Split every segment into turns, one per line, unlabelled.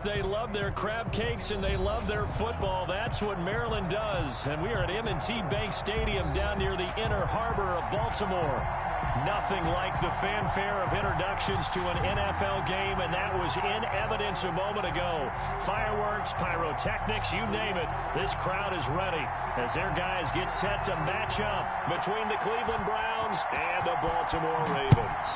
Yep, they love their crab cakes and they love their football. That's what Maryland does. And we are at M&T Bank Stadium down near the Inner Harbor of Baltimore. Nothing like the fanfare of introductions to an NFL game, and that was in evidence a moment ago. Fireworks, pyrotechnics, you name it. This crowd is ready as their guys get set to match up between the Cleveland Browns and the Baltimore Ravens.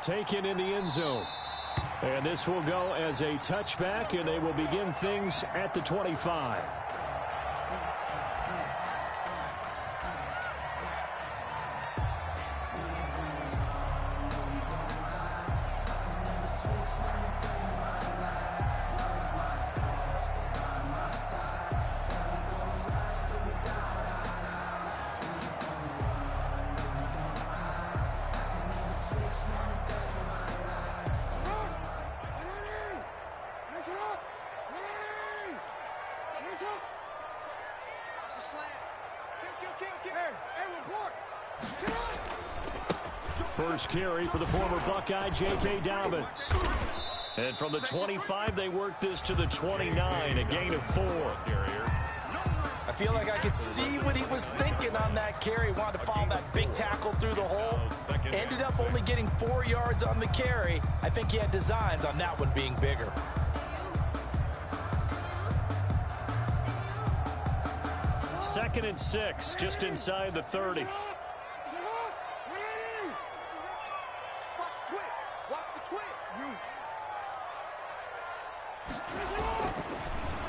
Taken in the end zone. And this will go as a touchback, and they will begin things at the 25. First carry for the former Buckeye, J.K. Dobbins. And from the 25, they work this to the 29, a gain of 4.
I feel like I could see what he was thinking on that carry. Wanted to follow that big tackle through the hole. Ended up only getting 4 yards on the carry. I think he had designs on that one being bigger.
Second and 6, just inside the 30.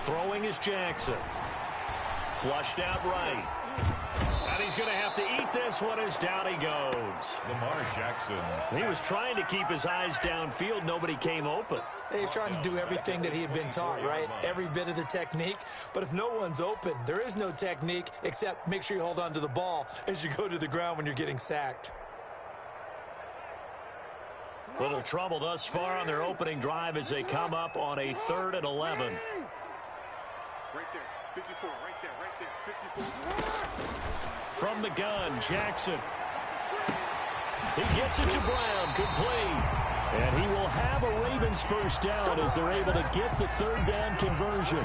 Throwing is Jackson. Flushed out right. And he's going to have to eat this one as down he goes.
Lamar Jackson.
He was trying to keep his eyes downfield. Nobody came open.
He's trying to do everything that he had been taught, right? Every bit of the technique. But if no one's open, there is no technique except make sure you hold on to the ball as you go to the ground when you're getting sacked.
Little trouble thus far on their opening drive as they come up on a 3rd and 11.
Right there, 54, right there, 54.
From the gun, Jackson. He gets it to Brown, complete. And he will have a Ravens first down as they're able to get the 3rd down conversion.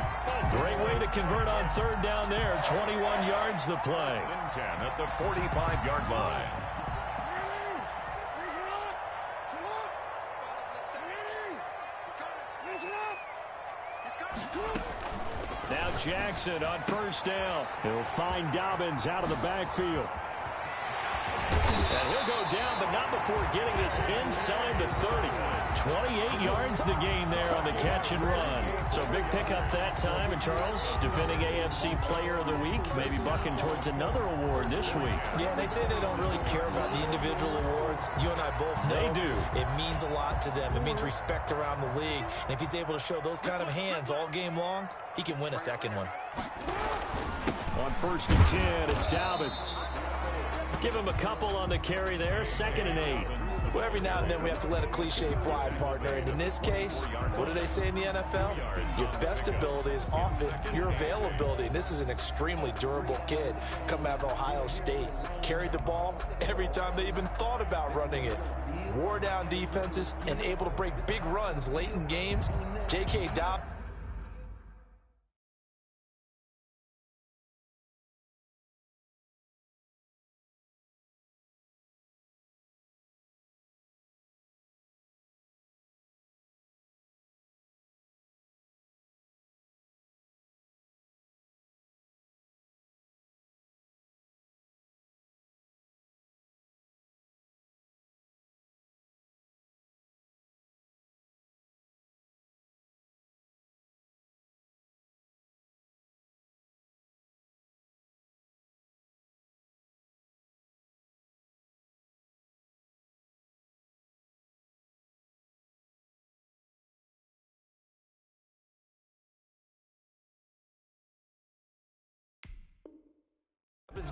Great way to convert on 3rd down there. 21 yards the play.
10 at the 45-yard line.
Now Jackson on first down. He'll find Dobbins out of the backfield. And he'll go down, but not before getting this inside the 30. 28 yards the gain there on the catch and run. So big pickup that time. And Charles, defending AFC Player of the Week, maybe bucking towards another award this week.
Yeah, they say they don't really care about the individual awards. You and I both know
they do.
It means a lot to them. It means respect around the league. And if he's able to show those kind of hands all game long, he can win a second one.
On 1st and 10, it's Dobbins. Give him a couple on the carry there. 2nd and 8.
Well, every now and then we have to let a cliche fly, partner. And in this case, what do they say in the NFL? Your best ability is off it, your availability. And this is an extremely durable kid coming out of Ohio State. Carried the ball every time they even thought about running it. Wore down defenses and able to break big runs late in games. J.K. Dobbins.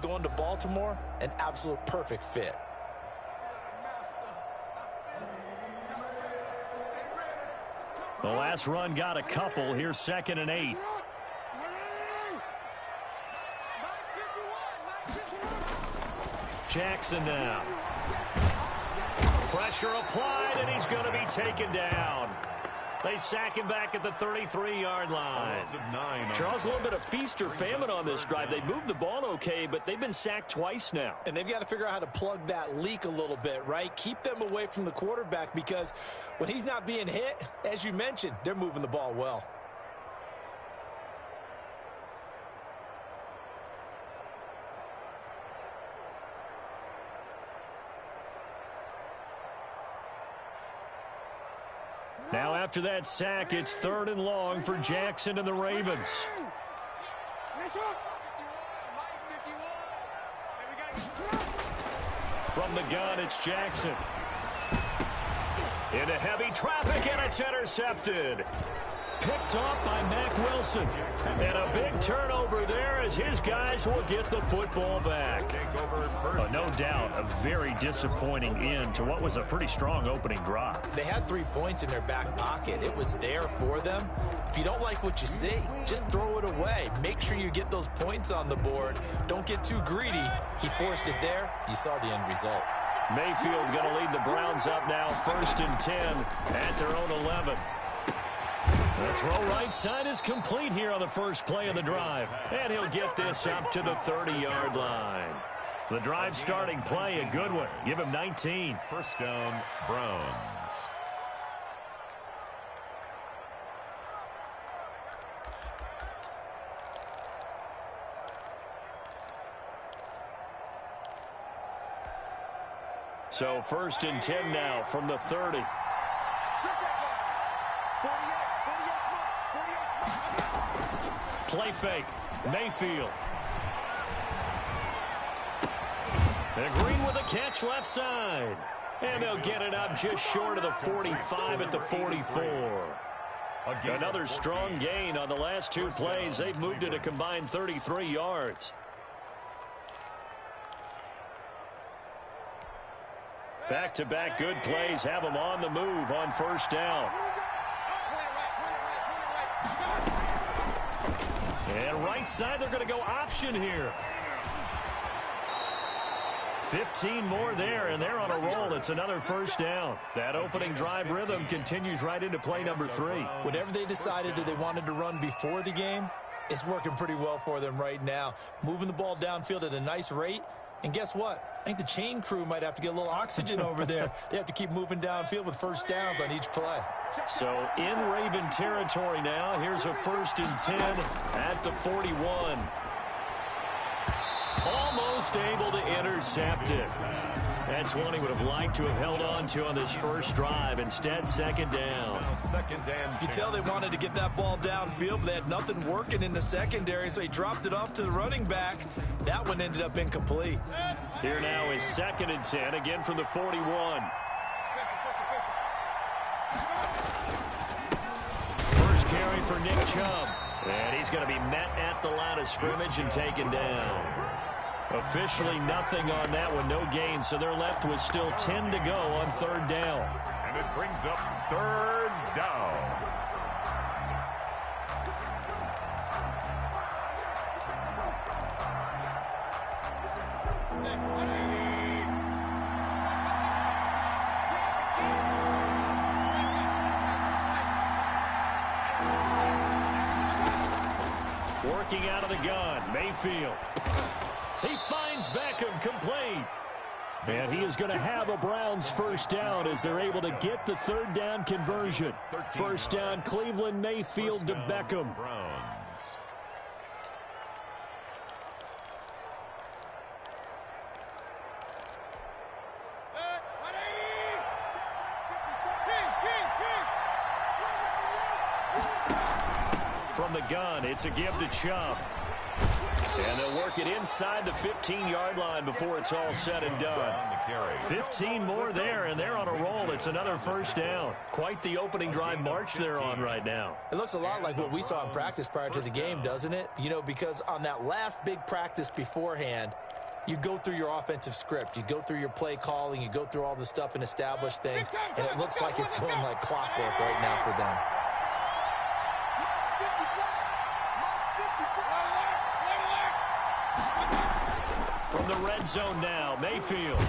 Going to Baltimore, an absolute perfect fit.
The last run got a couple. Here's 2nd and 8. Jackson now. Pressure applied, and he's going to be taken down. They sack him back at the 33-yard line. Charles, a little bit of feast or famine on this drive. They moved the ball okay, but they've been sacked twice now.
And they've got to figure out how to plug that leak a little bit, right? Keep them away from the quarterback, because when he's not being hit, as you mentioned, they're moving the ball well.
Now after that sack, it's 3rd and long for Jackson and the Ravens. From the gun, it's Jackson. Into heavy traffic, and it's intercepted. Picked off by Mack Wilson. And a big turnover there as his guys will get the football back. No doubt, a very disappointing end to what was a pretty strong opening drive.
They had 3 points in their back pocket. It was there for them. If you don't like what you see, just throw it away. Make sure you get those points on the board. Don't get too greedy. He forced it there. You saw the end result.
Mayfield going to lead the Browns up now, 1st and 10 at their own 11. The throw right side is complete here on the first play of the drive. And he'll get this up to the 30-yard line. The drive starting play, a good one. Give him 19.
First down, Browns.
So 1st and 10 now from the 30. Play fake. Mayfield. And Green with a catch left side. And they'll get it up just short of the 45 at the 44. Another strong gain on the last 2 plays. They've moved it a combined 33 yards. Back-to-back good plays have them on the move on 1st down. And right side, they're going to go option here. 15 more there, and they're on a roll. It's another 1st down. That opening drive rhythm continues right into play number 3.
Whatever they decided that they wanted to run before the game, it's working pretty well for them right now. Moving the ball downfield at a nice rate. And guess what? I think the chain crew might have to get a little oxygen over there. They have to keep moving downfield with 1st downs on each play.
So in Raven territory now. Here's a 1st and 10 at the 41. Almost able to intercept it. That's one he would have liked to have held on to on this first drive. Instead, 2nd down.
You can tell they wanted to get that ball downfield, but they had nothing working in the secondary, so he dropped it off to the running back. That one ended up incomplete.
Here now is 2nd and 10, again from the 41. First carry for Nick Chubb. And he's going to be met at the line of scrimmage and taken down. Officially nothing on that one, no gain, so they're left with still 10 to go on 3rd down.
And it brings up 3rd down.
Working out of the gun, Mayfield. He finds Beckham complete. And he is going to have a Browns 1st down as they're able to get the 3rd down conversion. 1st down, Cleveland, Mayfield to Beckham. From the gun, it's a give to Chubb. And they'll work it inside the 15-yard line before it's all said and done. 15 more there, and they're on a roll. It's another 1st down. Quite the opening drive march they're on right now.
It looks a lot like what we saw in practice prior to the game, doesn't it? You know, because on that last big practice beforehand, you go through your offensive script. You go through your play calling. You go through all the stuff and establish things. And it looks like it's going like clockwork right now for them.
From the red zone now, Mayfield.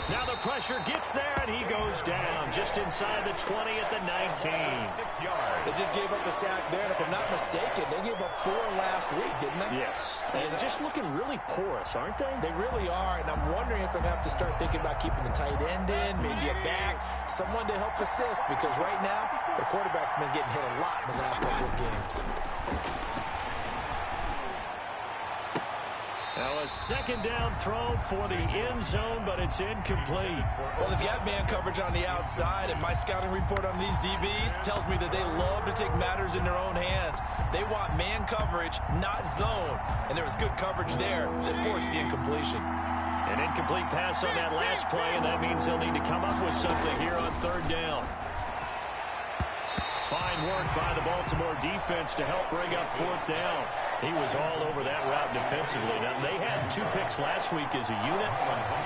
Now the pressure gets there, and he goes down just inside the 20 at the 19.
6 yards. They just gave up a sack there, and if I'm not mistaken, they gave up 4 last week, didn't they?
Yes. And just looking really porous, aren't they?
They really are, and I'm wondering if I'm going to have to start thinking about keeping the tight end in, maybe a back, someone to help assist, because right now, the quarterback's been getting hit a lot in the last couple of games.
Now a second down throw for the end zone, but it's incomplete.
Well, they've got man coverage on the outside, and my scouting report on these DBs tells me that they love to take matters in their own hands. They want man coverage, not zone, and there was good coverage there that forced the incompletion.
An incomplete pass on that last play, and that means they'll need to come up with something here on third down. Fine work by the Baltimore defense to help bring up fourth down. He was all over that route defensively. Now, they had 2 picks last week as a unit.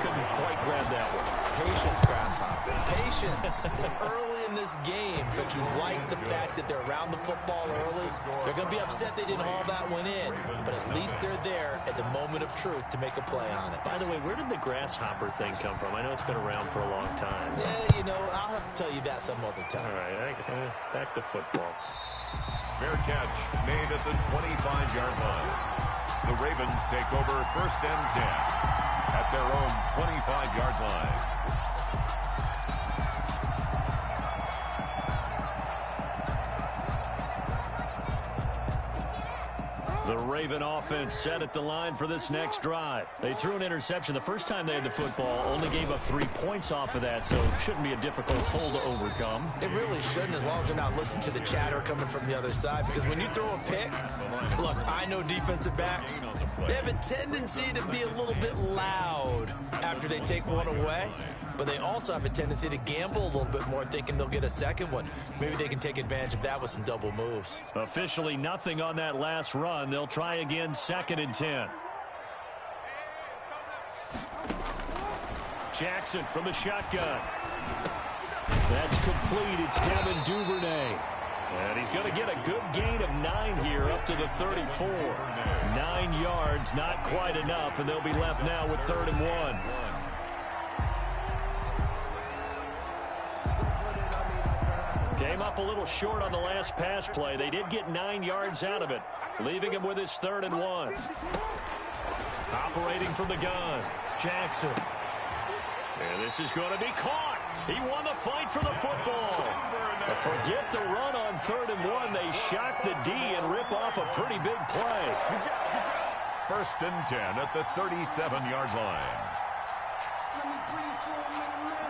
Couldn't quite grab that one.
Patience, Grasshopper. Patience is early in this game, but you like the fact that they're around the football early. They're going to be upset they didn't haul that one in, but at least they're there at the moment of truth to make a play on it.
By the way, where did the grasshopper thing come from? I know it's been around for a long time.
Yeah, you know, I'll have to tell you that some other time.
All right, back to football.
Fair catch made at the 25-yard line. The Ravens take over 1st and 10 at their own 25-yard line.
The Raven offense set at the line for this next drive. They threw an interception the first time they had the football, only gave up 3 points off of that, so it shouldn't be a difficult hole to overcome.
It really shouldn't, as long as they're not listening to the chatter coming from the other side, because when you throw a pick, look, I know defensive backs, they have a tendency to be a little bit loud after they take one away, but they also have a tendency to gamble a little bit more, thinking they'll get a second one. Maybe they can take advantage of that with some double moves.
Officially nothing on that last run. They'll try again, 2nd and 10. Jackson from the shotgun. That's complete. It's Devin Duvernay. And he's going to get a good gain of 9 here up to the 34. 9 yards, not quite enough, and they'll be left now with 3rd and 1. Came up a little short on the last pass play. They did get 9 yards out of it, leaving him with his 3rd and 1. Operating from the gun, Jackson. And this is going to be caught. He won the fight for the football. But forget the run on 3rd and 1. They shock the D and rip off a pretty big play.
1st and 10 at the 37-yard line.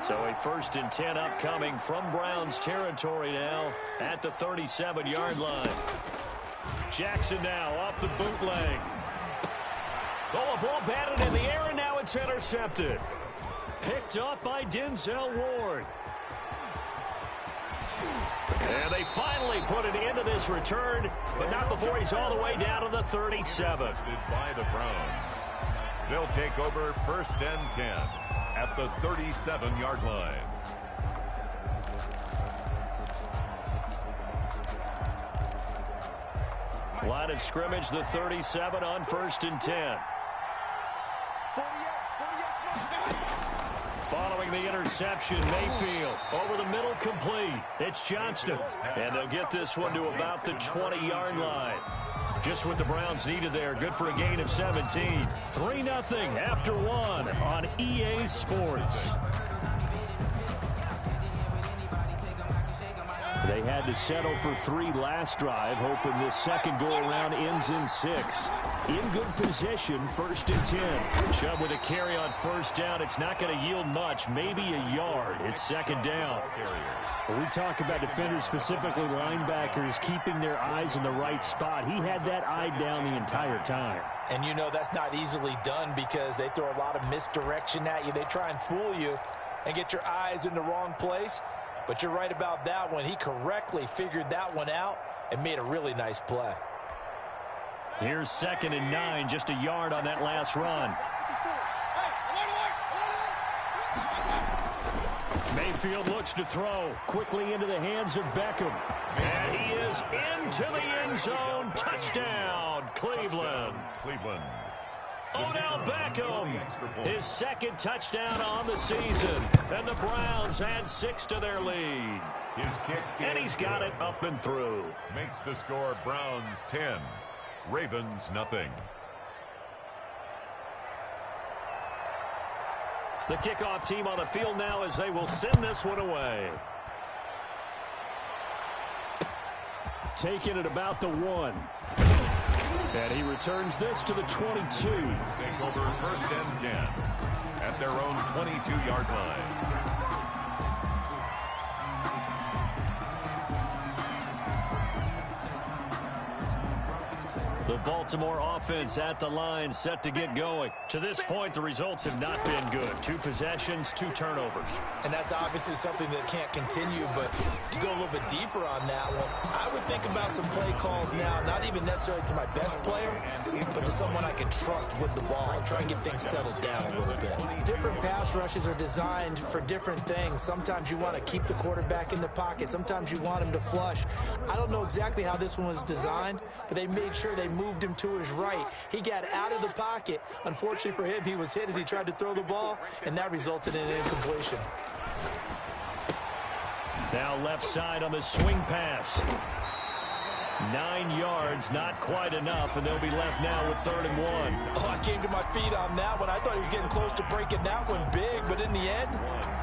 So a 1st and 10 upcoming from Browns territory now at the 37-yard line. Jackson now off the bootleg. Oh, a ball batted in the air, and now it's intercepted. Picked up by Denzel Ward. And they finally put an end to this return, but not before he's all the way down to the 37.
By the Browns. They'll take over 1st and 10 at the 37-yard line.
Line of scrimmage, the 37 on 1st and 10. Following the interception, Mayfield over the middle, complete. It's Johnston, and they'll get this one to about the 20-yard line. Just what the Browns needed there. Good for a gain of 17. 3-0 after 1 on EA Sports. They had to settle for 3 last drive, hoping this second go-around ends in 6. In good position, 1st and 10. Chubb with a carry on 1st down. It's not going to yield much, maybe a yard. It's 2nd down.
When we talk about defenders, specifically linebackers, keeping their eyes in the right spot, he had that eye down the entire time.
And you know that's not easily done because they throw a lot of misdirection at you. They try and fool you and get your eyes in the wrong place. But you're right about that one. He correctly figured that one out and made a really nice play.
Here's 2nd and 9, just a yard on that last run. Mayfield looks to throw quickly into the hands of Beckham. And he is into the end zone. Touchdown, Cleveland. Odell Beckham, his second touchdown on the season. And the Browns add 6 to their lead.
His kick,
and he's got it up and through.
Makes the score Browns 10, Ravens nothing.
The kickoff team on the field now as they will send this one away. Taking it about the 1. And he returns this to the 22.
Take over first and 10 at their own 22-yard line.
The Baltimore offense at the line, set to get going. To this point, the results have not been good. 2 possessions, 2 turnovers.
And that's obviously something that can't continue, but to go a little bit deeper on that one, I would think about some play calls now, not even necessarily to my best player, but to someone I can trust with the ball, try and get things settled down a little bit. Different pass rushes are designed for different things. Sometimes you want to keep the quarterback in the pocket. Sometimes you want him to flush. I don't know exactly how this one was designed, but they made sure they moved him to his right. He got out of the pocket. Unfortunately for him, he was hit as he tried to throw the ball, and that resulted in an incompletion.
Now left side on the swing pass. 9 yards, not quite enough, and they'll be left now with 3rd and 1.
Oh, I came to my feet on that one. I thought he was getting close to breaking that one big, but in the end,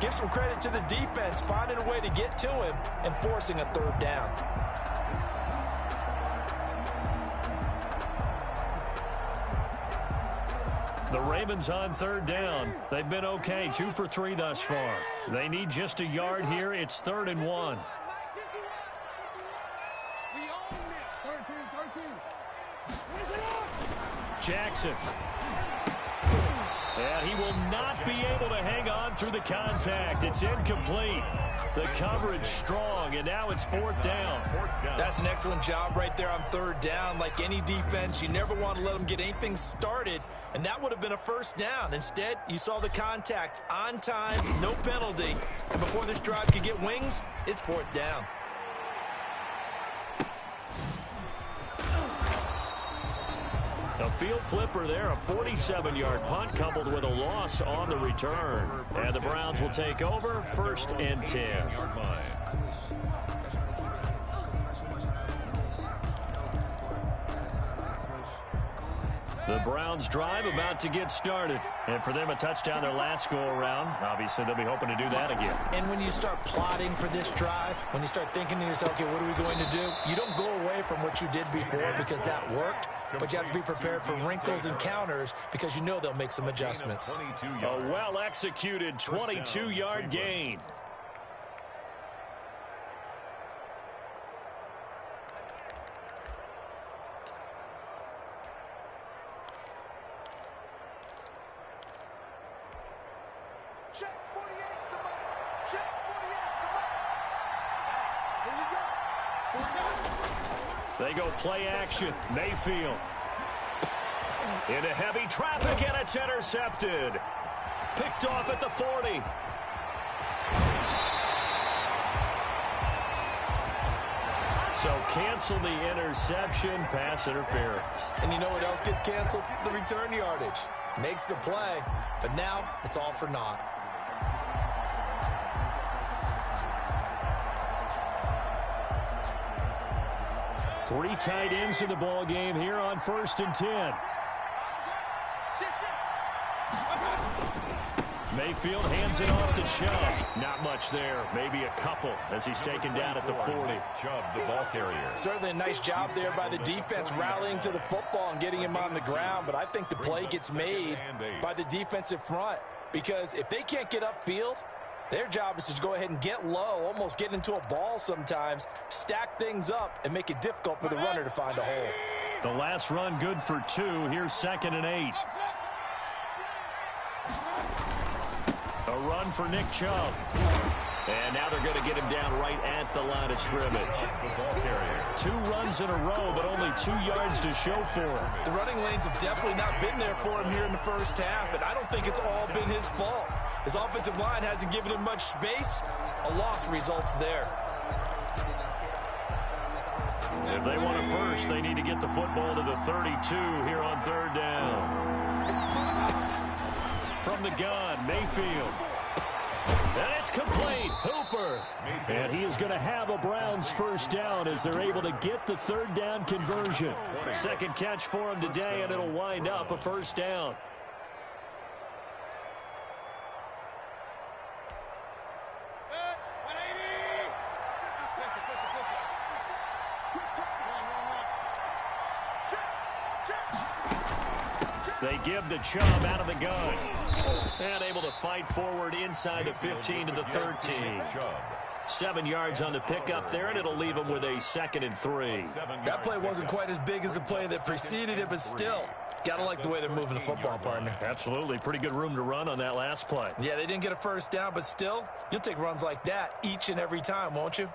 give some credit to the defense, finding a way to get to him and forcing a 3rd down.
The Ravens on 3rd down. They've been okay, 2 for 3 thus far. They need just a yard here. It's 3rd and 1. Jackson. Yeah, he will not be able to hang on through the contact. It's incomplete. The coverage strong, and now it's 4th down.
That's an excellent job right there on 3rd down. Like any defense, you never want to let them get anything started, and that would have been a 1st down. Instead, you saw the contact on time, no penalty, and before this drive could get wings, it's 4th down.
A field flipper there, a 47-yard punt coupled with a loss on the return. And the Browns will take over, 1st and 10. The Browns drive about to get started. And for them, a touchdown their last go-around. Obviously, they'll be hoping to do that again.
And when you start plotting for this drive, when you start thinking to yourself, okay, what are we going to do? You don't go away from what you did before because that worked. But you have to be prepared for wrinkles and counters because you know they'll make some adjustments.
A well-executed 22-yard gain.
Check 48 the mark. Check 48 the mark. Here we go.
They go play action. Mayfield. Into heavy traffic, and it's intercepted. Picked off at the 40. So cancel the interception, pass interference.
And you know what else gets canceled? The return yardage. Makes the play, but now it's all for naught.
Three tight ends in the ball game here on 1st and 10.
Mayfield hands it off to Chubb. Not much there, maybe a couple as he's taken down at the 40.
Chubb, the ball carrier.
Certainly a nice job there by the defense rallying to the football and getting him on the ground, but I think the play gets made by the defensive front because if they can't get upfield, their job is to go ahead and get low, almost get into a ball sometimes, stack things up, and make it difficult for the runner to find a hole.
The last run good for 2. Here's 2nd and 8. A run for Nick Chubb. And now they're going to get him down right at the line of scrimmage.
The ball carrier.
2 runs in a row, but only 2 yards to show for him.
The running lanes have definitely not been there for him here in the first half, and I don't think it's all been his fault. His offensive line hasn't given him much space. A loss results there.
And
If they want a first, they need to get the football to the 32 here on third down. From the gun, Mayfield. And it's complete. Hooper. And he is going to have a Browns first down as they're able to get the third down conversion. Second catch for him today, and it'll wind up a first down. They give the Chubb out of the gun. And able to fight forward inside the 15 to the 13. 7 yards on the pickup there, and it'll leave them with a 2nd and 3.
That play wasn't quite as big as the play that preceded it, but still, gotta like the way they're moving the football, partner.
Absolutely. Pretty good room to run on that last play.
Yeah, they didn't get a first down, but still, you'll take runs like that each and every time, won't you?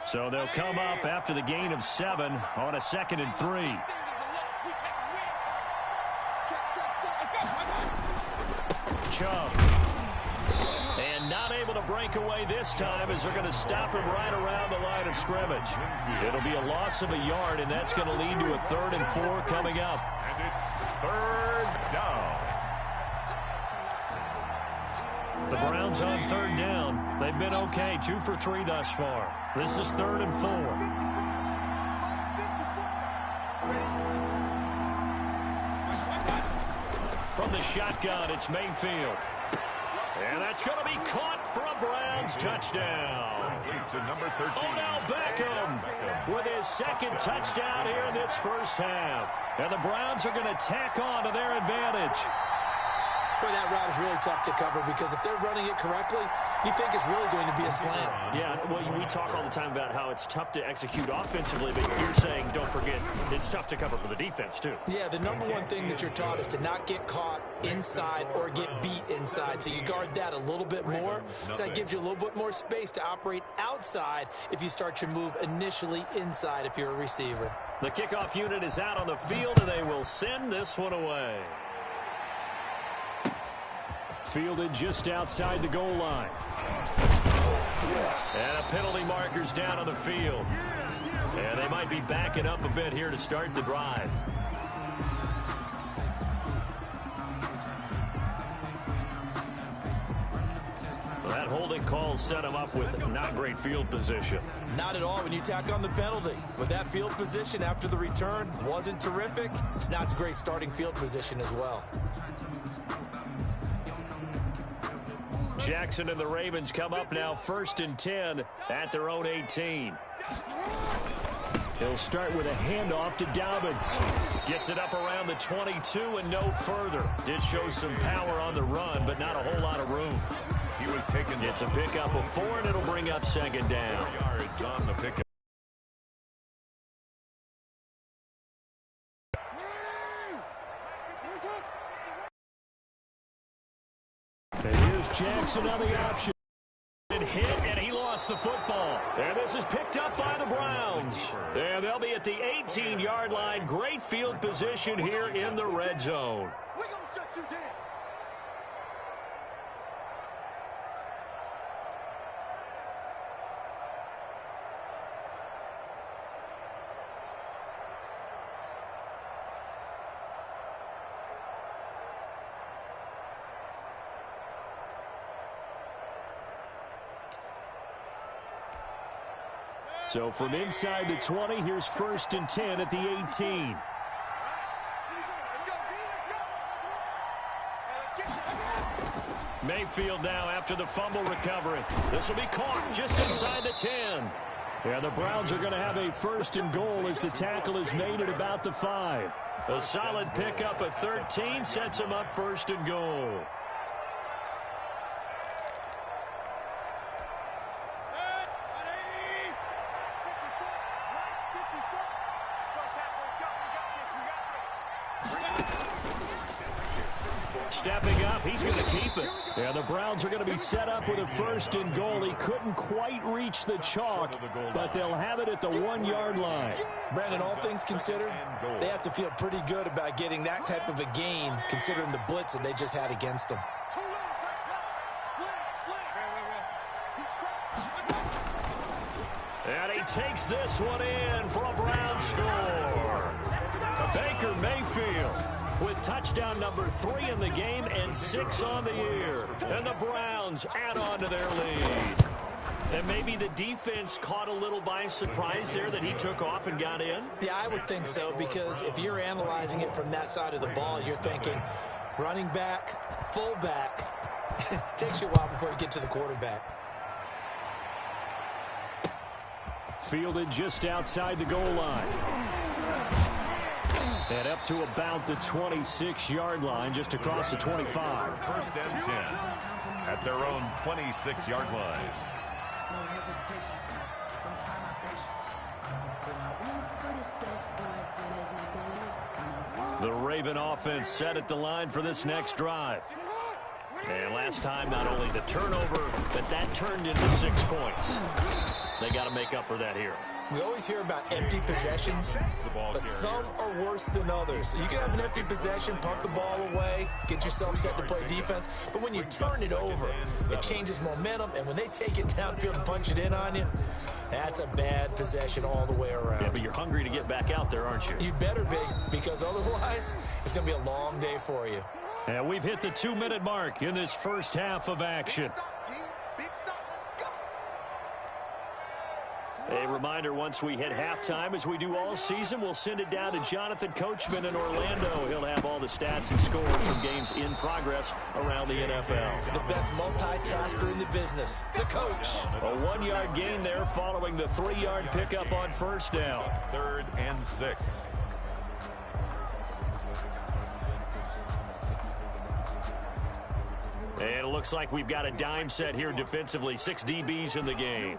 So they'll come up after the gain of 7 on a 2nd and 3. Chubb. And not able to break away this time as they're going to stop him right around the line of scrimmage. It'll be a loss of a yard, and that's going to lead to a 3rd and 4 coming up.
And it's 3rd down.
The Browns on 3rd down. They've been okay, 2 for 3 thus far. This is 3rd and 4. From the shotgun, it's Mayfield. And that's going to be caught for a Browns touchdown.
To number 13.
Odell Beckham with his 2nd touchdown here in this first half. And the Browns are going to tack on to their advantage.
Boy, that route is really tough to cover because if they're running it correctly, you think it's really going to be a slant.
Yeah, well, we talk all the time about how it's tough to execute offensively, but you're saying, don't forget, it's tough to cover for the defense, too.
Yeah, the number one thing that you're taught is to not get caught inside or get beat inside. So you guard that a little bit more. So that gives you a little bit more space to operate outside if you start your move initially inside if you're a receiver.
The kickoff unit is out on the field, and they will send this one away. Fielded just outside the goal line. And a penalty marker's down on the field. And they might be backing up a bit here to start the drive. Well, that holding call set him up with not great field position.
Not at all when you tack on the penalty. But that field position after the return wasn't terrific. It's not a great starting field position as well.
Jackson and the Ravens come up now 1st and 10 at their own 18. He'll start with a handoff to Dobbins. Gets it up around the 22 and no further. Did show some power on the run, but not a whole lot of room.
He was taken.
It's a pickup of 4, and it'll bring up 2nd down.
4 yards on the pickup.
And here's Jackson on the option. And hit, and he lost the football. And this is picked up by the Browns. And they'll be at the 18-yard line. Great field position here in the red zone.
We're going to shut you down.
So from inside the 20, here's 1st and 10 at the 18.
Mayfield now after the fumble recovery. This will be caught just inside the 10.
Yeah, the Browns are going to have a 1st and goal as the tackle is made at about the 5.
A solid pickup at 13 sets him up 1st and goal. Stepping up, he's going to keep it.
Yeah, the Browns are going to be set up with a 1st and goal. He couldn't quite reach the chalk, but they'll have it at the 1-yard line.
Brandon, all things considered, they have to feel pretty good about getting that type of a gain considering the blitz that they just had against them.
And he takes this one in for a Brown score. Baker Mayfield with touchdown number 3 in the game and 6 on the year. And the Browns add on to their lead. And maybe the defense caught a little by surprise there that he took off and got in?
Yeah, I would think so, because if you're analyzing it from that side of the ball, you're thinking running back, fullback. Takes you a while before you get to the quarterback.
Fielded just outside the goal line. And up to about the 26-yard line, just across the 25.
First and 10 at their own 26-yard line.
The Raven offense set at the line for this next drive. And last time, not only the turnover, but that turned into 6 points. They got to make up for that here.
We always hear about empty possessions, but some are worse than others. You can have an empty possession, pump the ball away, get yourself set to play defense, but when you turn it over, it changes momentum, and when they take it downfield and punch it in on you, that's a bad possession all the way around.
Yeah, but you're hungry to get back out there, aren't you?
You better be, because otherwise, it's going to be a long day for you.
And we've hit the 2-minute mark in this first half of action. A reminder, once we hit halftime, as we do all season, we'll send it down to Jonathan Coachman in Orlando. He'll have all the stats and scores from games in progress around the NFL.
The best multitasker in the business, the coach.
A 1-yard gain there following the 3-yard pickup on first down.
3rd and 6.
And it looks like we've got a dime set here defensively. 6 DBs in the game.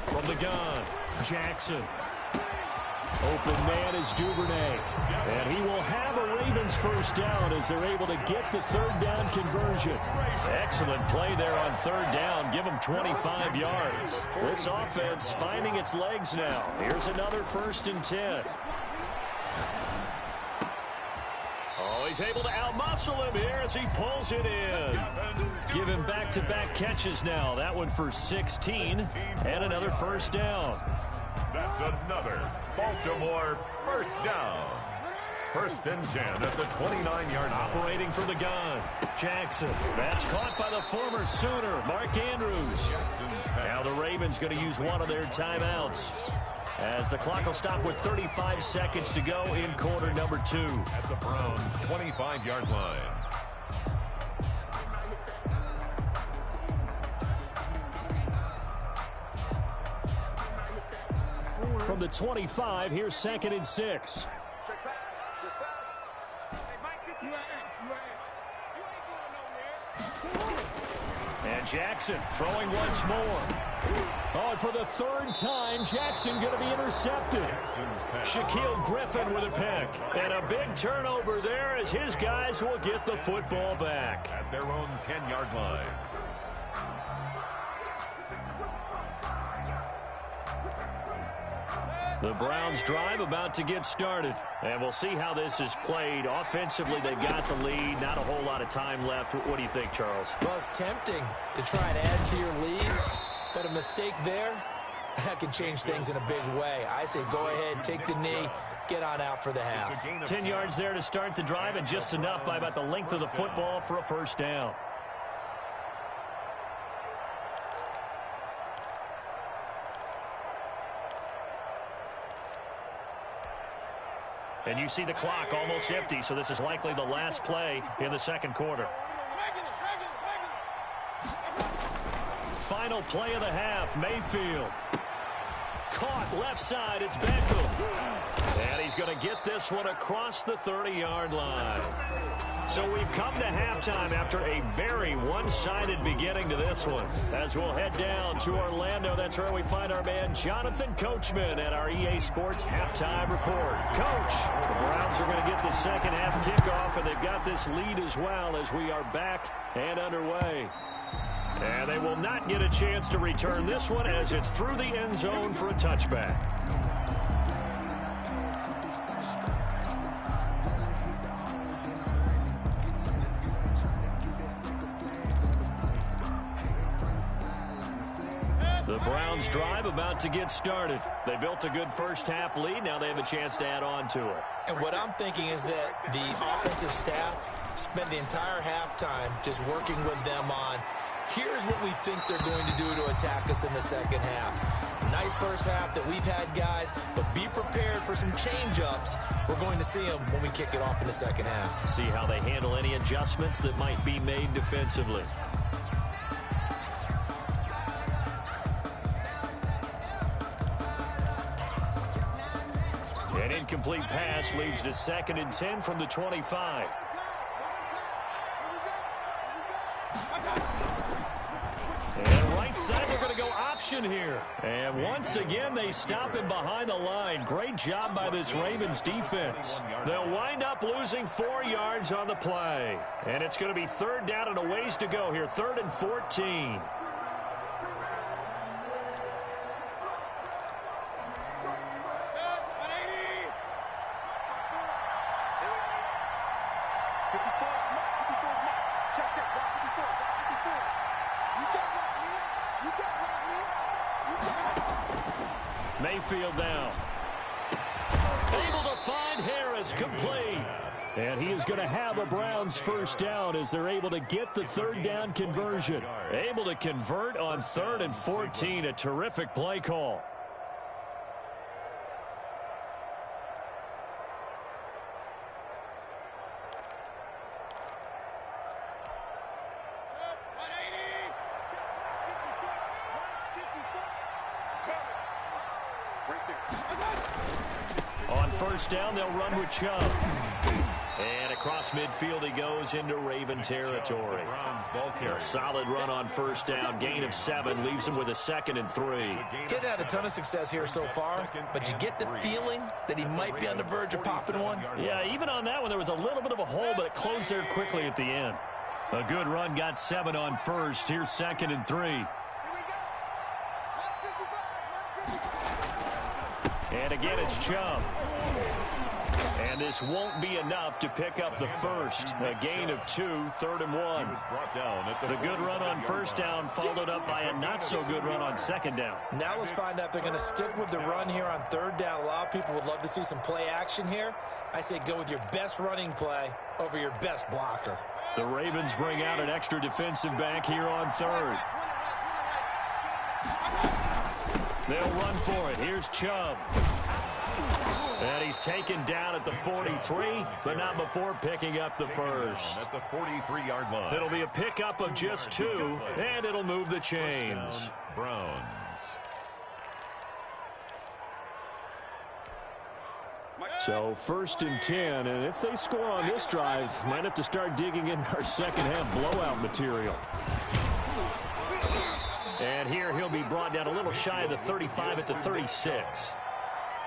From the gun, Jackson. Open man is Duvernay. And he will have a Ravens first down as they're able to get the 3rd down conversion. Excellent play there on 3rd down. Give them 25 yards. This offense finding its legs now. Here's another 1st and 10. Oh, he's able to outmuscle him here as he pulls it in. Give him back-to-back catches now. That one for 16 and another 1st down.
That's another Baltimore first down. 1st and 10 at the 29-yard line.
Operating from the gun, Jackson. That's caught by the former Sooner, Mark Andrews. Now the Ravens going to use one of their timeouts, as the clock will stop with 35 seconds to go in quarter number 2.
At the Browns' 25-yard line.
From the 25, here's 2nd and 6.
And Jackson throwing once more. Oh, and for the 3rd time, Jackson going to be intercepted. Shaquille Griffin with a pick. And a big turnover there as his guys will get the football back.
At their own 10-yard line.
The Browns drive about to get started. And we'll see how this is played. Offensively, they've got the lead. Not a whole lot of time left. What do you think, Charles?
Well, it's tempting to try and add to your lead, but a mistake there, that could change things in a big way. I say go ahead, take the knee, get on out for the half.
10 yards there to start the drive, and just enough by about the length of the football for a 1st down. And you see the clock almost empty, so this is likely the last play in the 2nd quarter. Final play of the half, Mayfield. Caught left side, it's Beckham. And he's going to get this one across the 30-yard line. So we've come to halftime after a very one-sided beginning to this one. As we'll head down to Orlando, that's where we find our man Jonathan Coachman at our EA Sports Halftime Report. Coach, the Browns are going to get the 2nd half kickoff, and they've got this lead as well as we are back and underway. And they will not get a chance to return this one as it's through the end zone for a touchback. The Browns drive about to get started. They built a good first half lead. Now they have a chance to add on to it.
And what I'm thinking is that the offensive staff spent the entire halftime just working with them on, here's what we think they're going to do to attack us in the second half. Nice first half that we've had, guys, but be prepared for some change-ups. We're going to see them when we kick it off in the second half.
See how they handle any adjustments that might be made defensively. An incomplete pass leads to 2nd and 10 from the 25. And right side, they're going to go option here. And once again, they stop him behind the line. Great job by this Ravens defense. They'll wind up losing 4 yards on the play. And it's going to be 3rd down and a ways to go here. 3rd and 14. Mayfield down. Able to find Harris, complete. And he is going to have a Browns first down as they're able to get the 3rd down conversion. Able to convert on 3rd and 14. A terrific play call. On first down, they'll run with Chubb. And across midfield he goes into Raven territory. A solid run on first down. Gain of 7 leaves him with a 2nd and 3.
Getting had a ton of success here so far, but you get the feeling that he might be on the verge of popping one.
Yeah, even on that one, there was a little bit of a hole, but it closed there quickly at the end. A good run, got 7 on first. Here's 2nd and 3. And again, it's Chubb. And this won't be enough to pick up the first. A gain of 2, 3rd and 1. The good run on first down followed up by a not-so-good run on 2nd down.
Now let's find out if they're going to stick with the run here on 3rd down. A lot of people would love to see some play action here. I say go with your best running play over your best blocker.
The Ravens bring out an extra defensive back here on 3rd. They'll run for it. Here's Chubb. And he's taken down at the 43, but not before picking up the first.
At the 43-yard line.
It'll be a pickup of just 2, and it'll move the chains.
Browns.
So 1st and 10, and if they score on this drive, might have to start digging in our second half blowout material.
And here he'll be brought down a little shy of the 35 at the 36.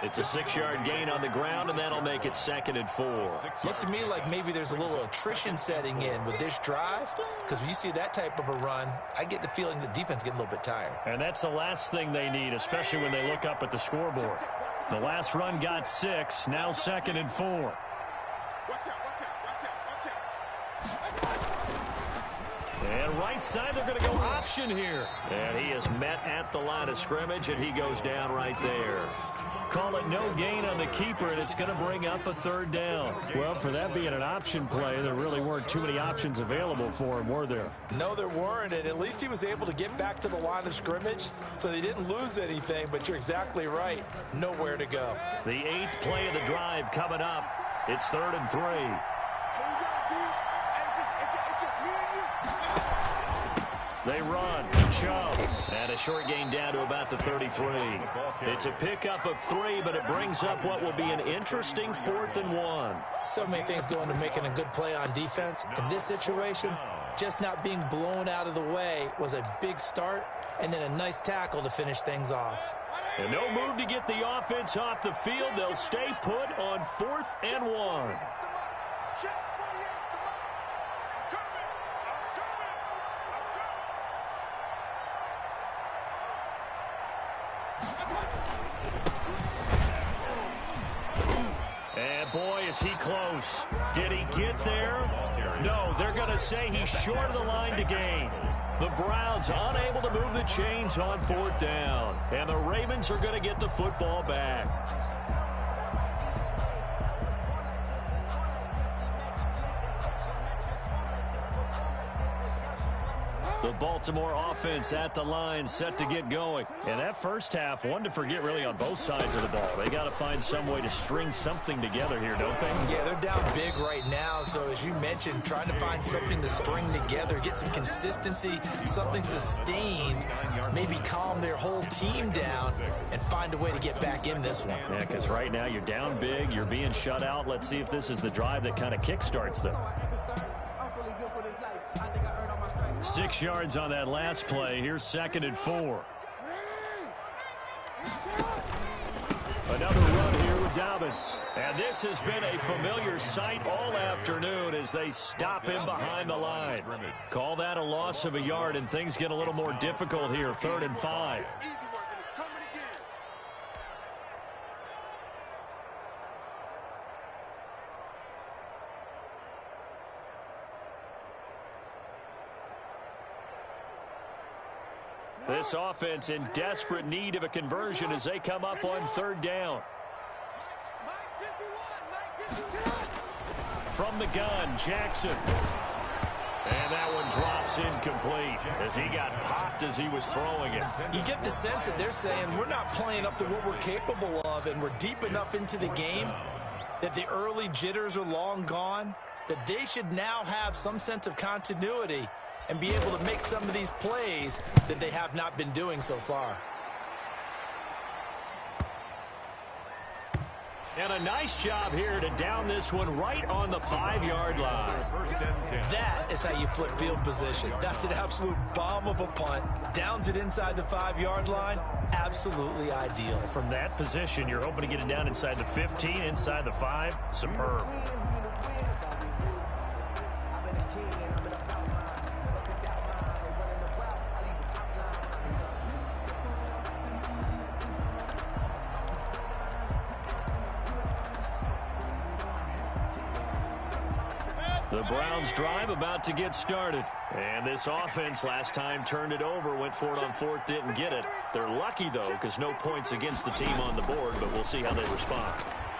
It's a 6-yard gain on the ground, and that'll make it 2nd and 4.
Looks to me like maybe there's a little attrition setting in with this drive, because when you see that type of a run, I get the feeling the defense getting a little bit tired.
And that's the last thing they need, especially when they look up at the scoreboard. The last run got 6, now 2nd and 4. And right side, they're going to go option here. And he is met at the line of scrimmage, and he goes down right there. Call it no gain on the keeper, and it's going to bring up a 3rd down.
Well, for that being an option play, there really weren't too many options available for him, were there?
No, there weren't, and at least he was able to get back to the line of scrimmage, so they didn't lose anything, but you're exactly right. Nowhere to go.
The 8th play of the drive coming up. It's 3rd and 3. They run. Chubb. And a short gain down to about the 33. It's a pickup of 3, but it brings up what will be an interesting 4th and 1.
So many things go into making a good play on defense. In this situation, just not being blown out of the way was a big start, and then a nice tackle to finish things off.
And no move to get the offense off the field. They'll stay put on 4th and 1. And boy, is he close. Did he get there? No, no, they're going to say he's short of the line to gain. The Browns unable to move the chains on 4th down. And the Ravens are going to get the football back. The Baltimore offense at the line, set to get going. And that first half, one to forget really on both sides of the ball. They got to find some way to string something together here, don't they?
Yeah, they're down big right now. So as you mentioned, trying to find something to string together, get some consistency, something sustained, maybe calm their whole team down and find a way to get back in this one.
Yeah, because right now you're down big, you're being shut out. Let's see if this is the drive that kind of kickstarts them. 6 yards on that last play. Here's 2nd and 4. Another run here with Dobbins. And this has been a familiar sight all afternoon as they stop him behind the line. Call that a loss of a yard, and things get a little more difficult here. 3rd and 5. This offense in desperate need of a conversion as they come up on 3rd down. From the gun, Jackson. And that one drops incomplete as he got popped as he was throwing it.
You get the sense that they're saying we're not playing up to what we're capable of, and we're deep enough into the game that the early jitters are long gone, that they should now have some sense of continuity and be able to make some of these plays that they have not been doing so far.
And a nice job here to down this one right on the 5-yard line.
That is how you flip field position. That's an absolute bomb of a punt. Downs it inside the 5-yard line. Absolutely ideal.
From that position, you're hoping to get it down inside the 15, inside the 5. Superb. The Browns drive about to get started. And this offense last time turned it over, went for it on 4th, didn't get it. They're lucky, though, because no points against the team on the board, but we'll see how they respond.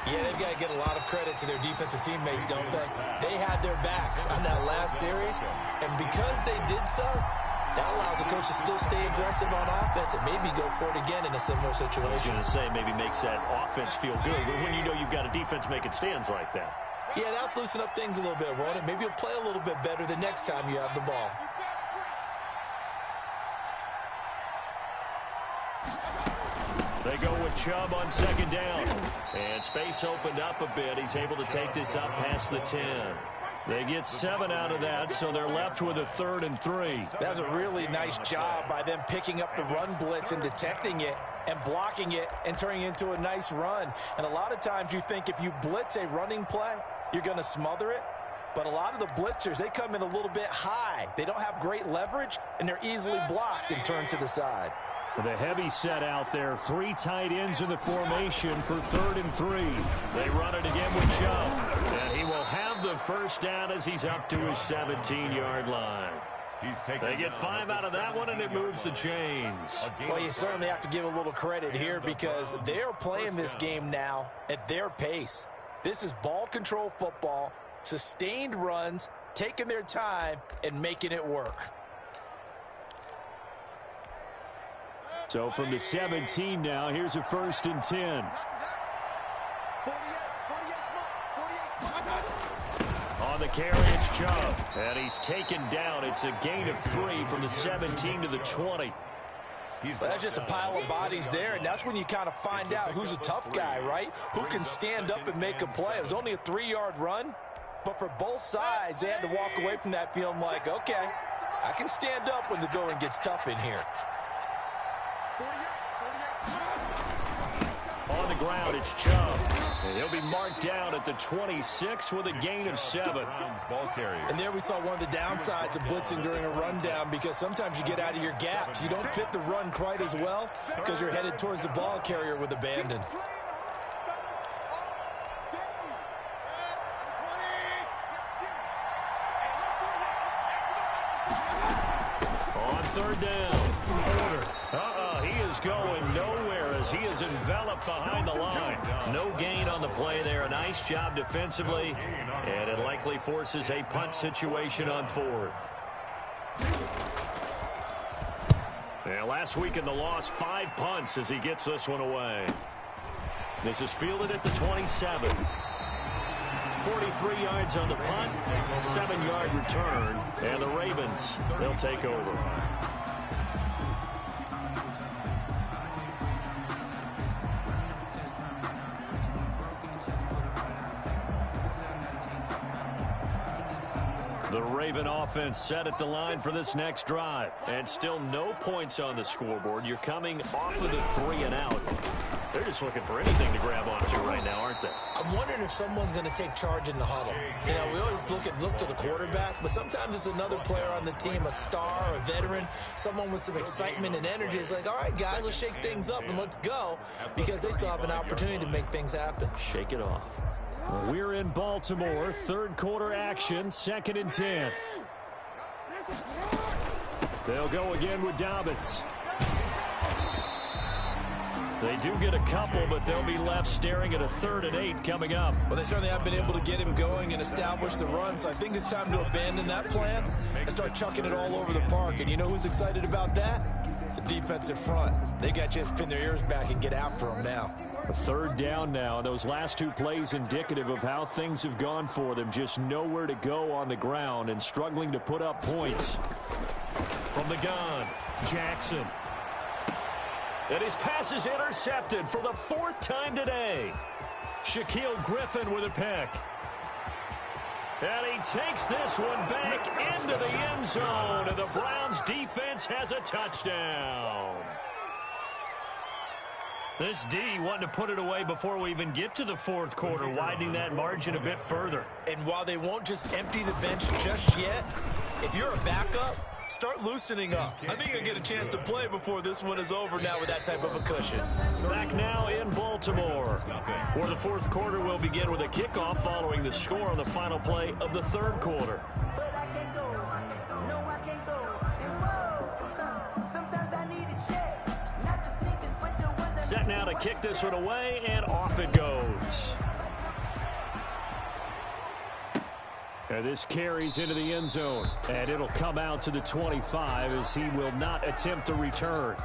Yeah, they've got to get a lot of credit to their defensive teammates, don't they? They had their backs on that last series, and because they did so, that allows the coach to still stay aggressive on offense and maybe go for it again in a similar situation.
I was going to say, maybe makes that offense feel good, but when you know you've got a defense making stands like that.
Yeah, that'll loosen up things a little bit, won't it? Maybe you'll play a little bit better the next time you have the ball.
They go with Chubb on 2nd down. And space opened up a bit. He's able to take this up past the 10. They get 7 out of that, so they're left with a 3rd and 3.
That's a really nice job by them picking up the run blitz and detecting it and blocking it and turning it into a nice run. And a lot of times you think if you blitz a running play, you're going to smother it. But a lot of the blitzers, they come in a little bit high. They don't have great leverage, and they're easily blocked and turned to the side.
So the heavy set out there. 3 tight ends in the formation for 3rd and 3. They run it again with Chubb. And he will have the first down as he's up to his 17-yard line. They get 5 out of that one, and it moves the chains.
Well, you certainly have to give a little credit here because they're playing this game now at their pace. This is ball control football, sustained runs, taking their time, and making it work.
So from the 17 now, here's a 1st and 10.
On the carry, it's Chubb. And he's taken down. It's a gain of 3 from the 17 to the 20.
Well, that's just a pile of bodies there, and that's when you kind of find out who's a tough guy, right? Who can stand up and make a play. It was only a 3-yard run, but for both sides, they had to walk away from that feeling like, okay, I can stand up when the going gets tough in here.
On the ground, it's Chubb. And he'll be marked down at the 26 with a gain of 7.
And there we saw one of the downsides of blitzing during a rundown because sometimes you get out of your gaps. You don't fit the run quite as well because you're headed towards the ball carrier with abandon.
On third down. He is going nowhere as he is enveloped behind the line. No gain on the play there. A nice job defensively, and it likely forces a punt situation on fourth. Yeah, last week in the loss, 5 punts as he gets this one away. This is fielded at the 27. 43 yards on the punt, 7-yard return, and the Ravens, they'll take over. The Raven offense set at the line for this next drive. And still no points on the scoreboard. You're coming off of the 3 and out. They're just looking for anything to grab onto right now, aren't they?
I'm wondering if someone's going to take charge in the huddle. You know, we always look to the quarterback, but sometimes it's another player on the team, a star, a veteran, someone with some excitement and energy. It's like, all right, guys, let's shake things up and let's go, because they still have an opportunity to make things happen.
Shake it off.
We're in Baltimore, third quarter action, 2nd and 10. They'll go again with Dobbins.
They do get a couple, but they'll be left staring at a 3rd and 8 coming up.
Well, they certainly have been able to get him going and establish the run, so I think it's time to abandon that plan and start chucking it all over the park. And you know who's excited about that? The defensive front. They got to just pin their ears back and get after them now.
A 3rd down now. Those last 2 plays indicative of how things have gone for them. Just nowhere to go on the ground and struggling to put up points.
From the gun, Jackson. And his pass is intercepted for the 4th time today. Shaquille Griffin with a pick. And he takes this one back into the end zone. And the Browns defense has a touchdown. This D wanting to put it away before we even get to the 4th quarter, widening that margin a bit further.
And while they won't just empty the bench just yet, if you're a backup, start loosening up. I think you'll get a chance to play before this one is over now with that type of a cushion.
Back now in Baltimore, where the 4th quarter will begin with a kickoff following the score on the final play of the 3rd quarter. Set now to kick this one away, and off it goes.
And this carries into the end zone, and it'll come out to the 25 as he will not attempt to return.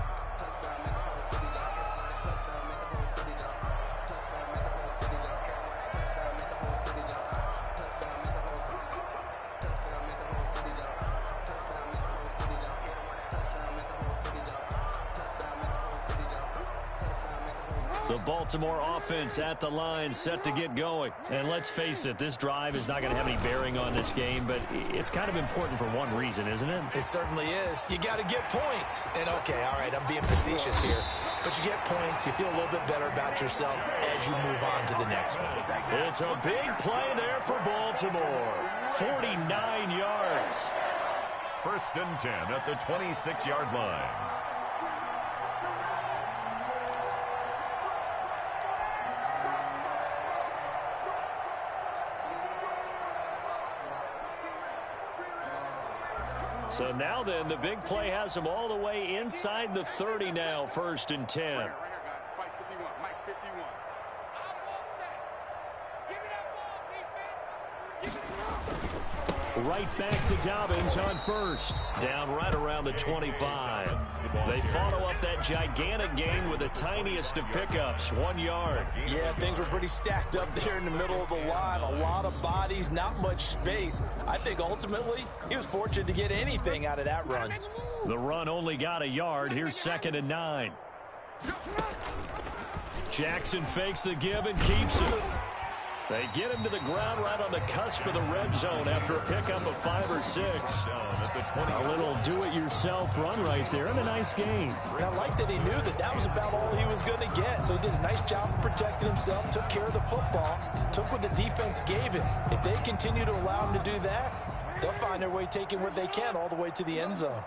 The Baltimore offense at the line, set to get going. And let's face it, this drive is not going to have any bearing on this game, but it's kind of important for one reason, isn't it?
It certainly is. You got to get points. And, okay, all right, I'm being facetious here. But you get points, you feel a little bit better about yourself as you move on to the next one.
It's a big play there for Baltimore. 49 yards.
1st and 10 at the 26-yard line.
So now then, the big play has them all the way inside the 30 now, 1st and 10.
Right back to Dobbins on 1st.
Down right around the 25. They follow up that gigantic gain with the tiniest of pickups, 1 yard.
Yeah, things were pretty stacked up there in the middle of the line. A lot of bodies, not much space. I think ultimately he was fortunate to get anything out of that run.
The run only got a yard. Here's 2nd and 9. Jackson fakes the give and keeps it. They get him to the ground right on the cusp of the red zone after a pickup of 5 or 6.
A little do-it-yourself run right there and a nice gain.
And I like that he knew that that was about all he was going to get. So he did a nice job of protecting himself, took care of the football, took what the defense gave him. If they continue to allow him to do that, they'll find their way taking what they can all the way to the end zone.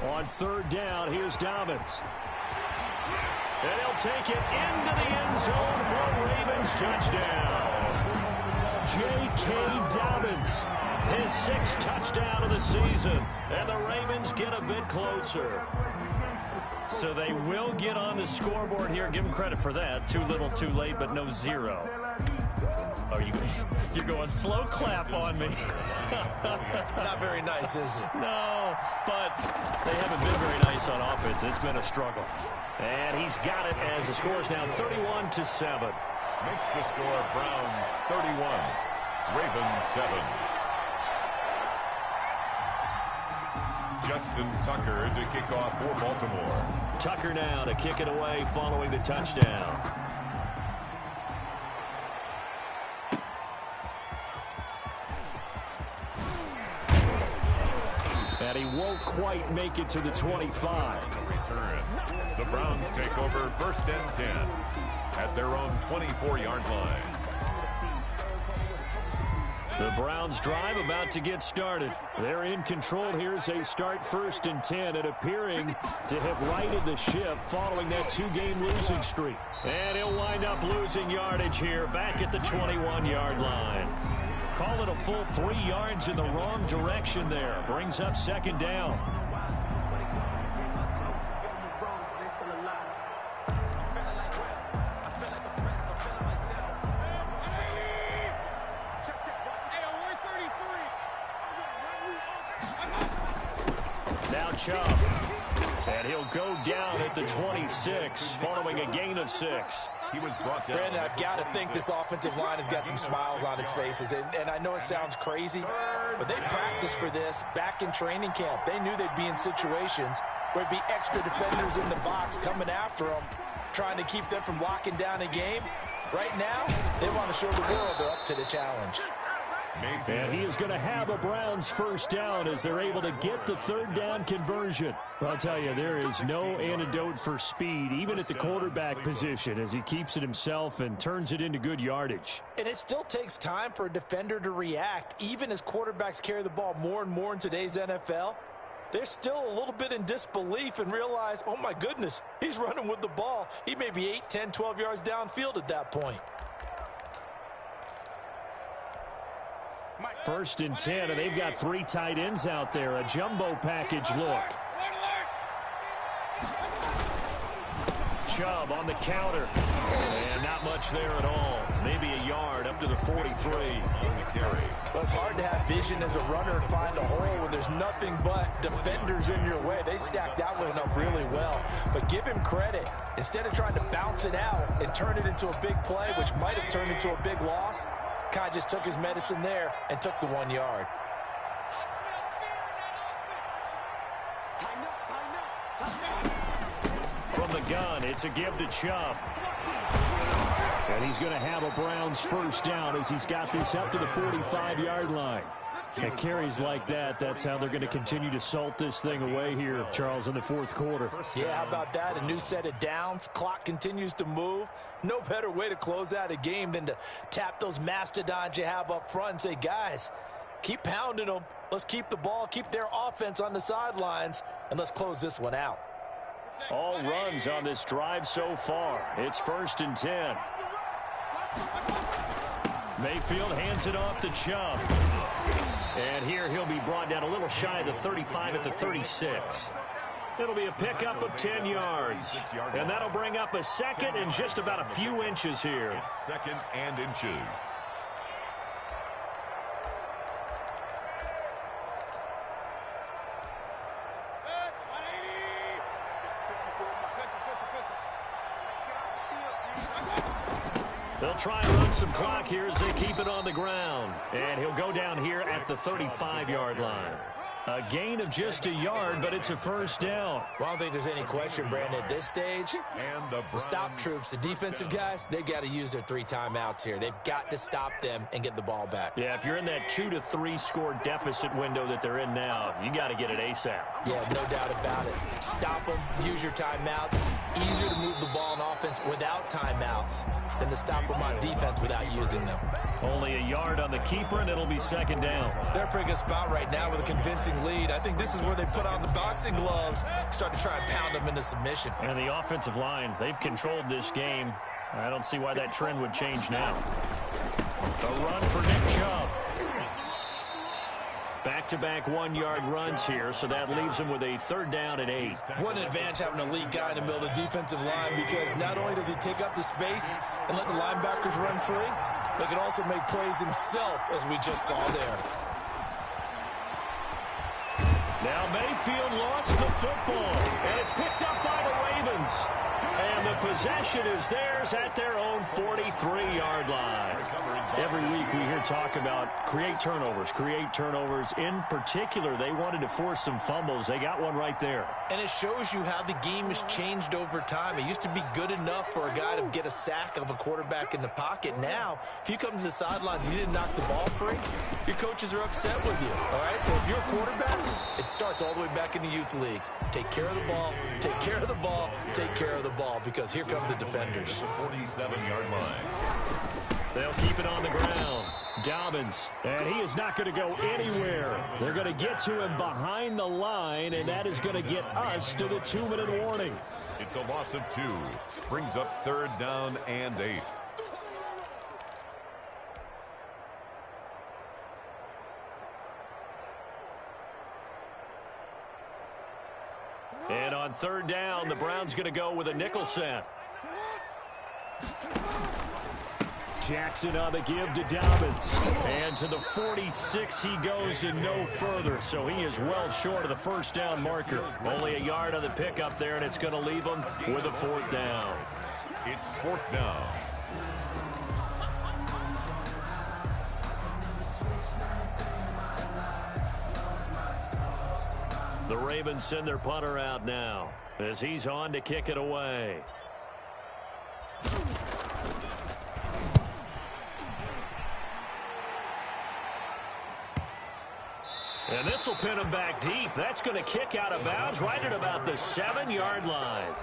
On 3rd down, here's Dobbins.
And he'll take it into the end zone for a Ravens touchdown.
J.K. Dobbins
His 6th touchdown of the season. And the Ravens get a bit closer. So they will get on the scoreboard here. Give them credit for that. Too little, too late, but no 0. Oh, you're going slow clap on me.
Not very nice, is it?
No, but they haven't been very nice on offense. It's been a struggle. And he's got it as the score is now 31-7.
Makes the score Browns 31, Ravens 7. Justin Tucker to kick off for Baltimore.
Tucker now to kick it away following the touchdown. And he won't quite make it to the 25.
Return. The Browns take over 1st and 10 at their own 24-yard line.
The Browns drive about to get started. They're in control here as they start 1st and 10 and appearing to have righted the ship following that 2-game losing streak. And he'll wind up losing yardage here back at the 21-yard line. Call it a full 3 yards in the wrong direction there. Brings up 2nd down. Now Chubb. And he'll go down at the 26 following a gain of 6.
He was brought down.
Brandon, I've got to think this offensive line has got some smiles on its faces. And I know it sounds crazy, but they practiced for this back in training camp. They knew they'd be in situations where it'd be extra defenders in the box coming after them, trying to keep them from locking down a game. Right now, they want to show the world they're up to the challenge.
And he is going to have a Browns 1st down as they're able to get the 3rd down conversion. I'll tell you, there is no antidote for speed, even at the quarterback position, as he keeps it himself and turns it into good yardage.
And it still takes time for a defender to react. Even as quarterbacks carry the ball more and more in today's NFL, they're still a little bit in disbelief and realize, oh my goodness, he's running with the ball. He may be 8, 10, 12 yards downfield at that point.
1st and 10, and they've got 3 tight ends out there. A jumbo package look. Chubb on the counter. And not much there at all. Maybe a yard up to the 43.
Well, it's hard to have vision as a runner and find a hole when there's nothing but defenders in your way. They stacked that one up really well. But give him credit. Instead of trying to bounce it out and turn it into a big play, which might have turned into a big loss, Kai just took his medicine there and took the 1 yard.
From the gun, it's a give to Chubb. And he's going to have a Browns 1st down as he's got this up to the 45-yard line. And carries like that, that's how they're going to continue to salt this thing away here, Charles, in the 4th quarter.
Yeah, how about that? A new set of downs. Clock continues to move. No better way to close out a game than to tap those mastodons you have up front and say, guys, keep pounding them. Let's keep the ball, keep their offense on the sidelines, and let's close this one out.
All runs on this drive so far. It's 1st and 10. Mayfield hands it off to Chubb. And here he'll be brought down a little shy of the 35 at the 36. It'll be a pickup of 10 yards. And that'll bring up a 2nd and just about a few inches here.
It's 2nd and inches.
They'll try and run some clock here as they keep it on the ground. And he'll go down here at the 35-yard line. A gain of just a yard, but it's a 1st down.
Well, I don't think there's any question, Brandon, at this stage. The stop troops, the defensive guys, they've got to use their 3 timeouts here. They've got to stop them and get the ball back.
Yeah, if you're in that 2 to 3 score deficit window that they're in now, you got to get it ASAP.
Yeah, no doubt about it. Stop them, use your timeouts. Easier to move the ball on offense without timeouts than to stop them on defense without using them.
Only a yard on the keeper, and it'll be 2nd down.
They're a pretty good spot right now with a convincing lead. I think this is where they put on the boxing gloves, start to try and pound them into submission.
And the offensive line, they've controlled this game. I don't see why that trend would change now. A run for Nick Chubb.
Back-to-back one-yard runs here, so that leaves them with a 3rd down and 8.
What an advantage having an elite guy in the middle of the defensive line, because not only does he take up the space and let the linebackers run free, but he can also make plays himself, as we just saw there.
Now Mayfield lost the football, and it's picked up by the Ravens. And the possession is theirs at their own 43-yard line. Every week we hear talk about create turnovers. In particular, they wanted to force some fumbles. They got one right there.
And it shows you how the game has changed over time. It used to be good enough for a guy to get a sack of a quarterback in the pocket. Now, if you come to the sidelines and you didn't knock the ball free, your coaches are upset with you. All right? So if you're a quarterback, it starts all the way back in the youth leagues. Take care of the ball, take care of the ball, take care of the ball, because here come the defenders.
47-yard line.
They'll keep it on the ground. Dobbins, and he is not going to go anywhere. They're going to get to him behind the line, and that is going to get us to the 2-minute warning.
It's a loss of 2. Brings up 3rd down and 8.
And on 3rd down, the Browns going to go with a nickel set. Jackson on the give to Dobbins. And to the 46 he goes and no further. So he is well short of the 1st down marker. Only a yard on the pickup there, and it's going to leave him with a 4th down.
It's 4th down.
The Ravens send their punter out now as he's on to kick it away. And this will pin him back deep. That's going to kick out of bounds right at about the 7-yard line.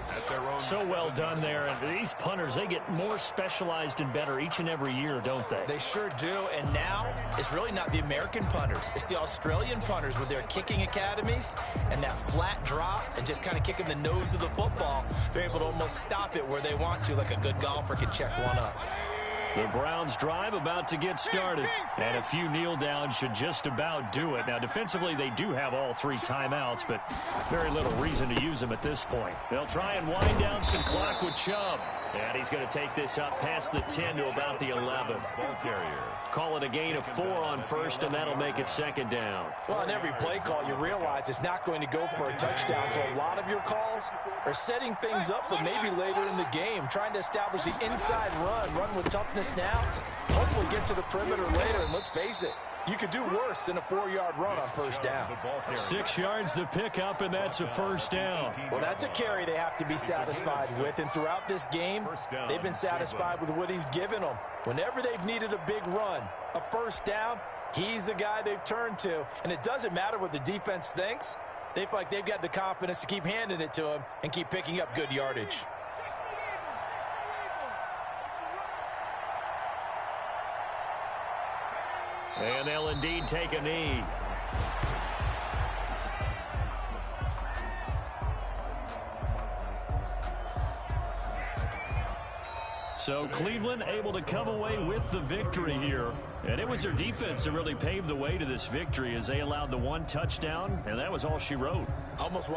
So well done there. And these punters, they get more specialized and better each and every year, don't they?
They sure do. And now it's really not the American punters. It's the Australian punters with their kicking academies and that flat drop and just kind of kicking the nose of the football. They're able to almost stop it where they want to, like a good golfer can check one up.
The Browns drive about to get started, and a few kneel downs should just about do it. Now, defensively, they do have all 3 timeouts, but very little reason to use them at this point. They'll try and wind down some clock with Chubb. And he's going to take this up past the 10 to about the 11.
Ball carrier.
Call it a gain of 4 on 1st, and that'll make it 2nd down.
Well, on every play call, you realize it's not going to go for a touchdown. So a lot of your calls are setting things up for maybe later in the game, trying to establish the inside run with toughness now, hopefully get to the perimeter later. And let's face it, you could do worse than a 4-yard run on 1st down.
6 yards the pickup, and that's a 1st down.
Well, that's a carry they have to be satisfied with. And throughout this game, they've been satisfied with what he's given them. Whenever they've needed a big run, a 1st down, he's the guy they've turned to. And it doesn't matter what the defense thinks. They feel like they've got the confidence to keep handing it to him and keep picking up good yardage.
And they'll indeed take a knee. So Cleveland able to come away with the victory here. And it was their defense that really paved the way to this victory as they allowed the 1 touchdown, and that was all she wrote.
Almost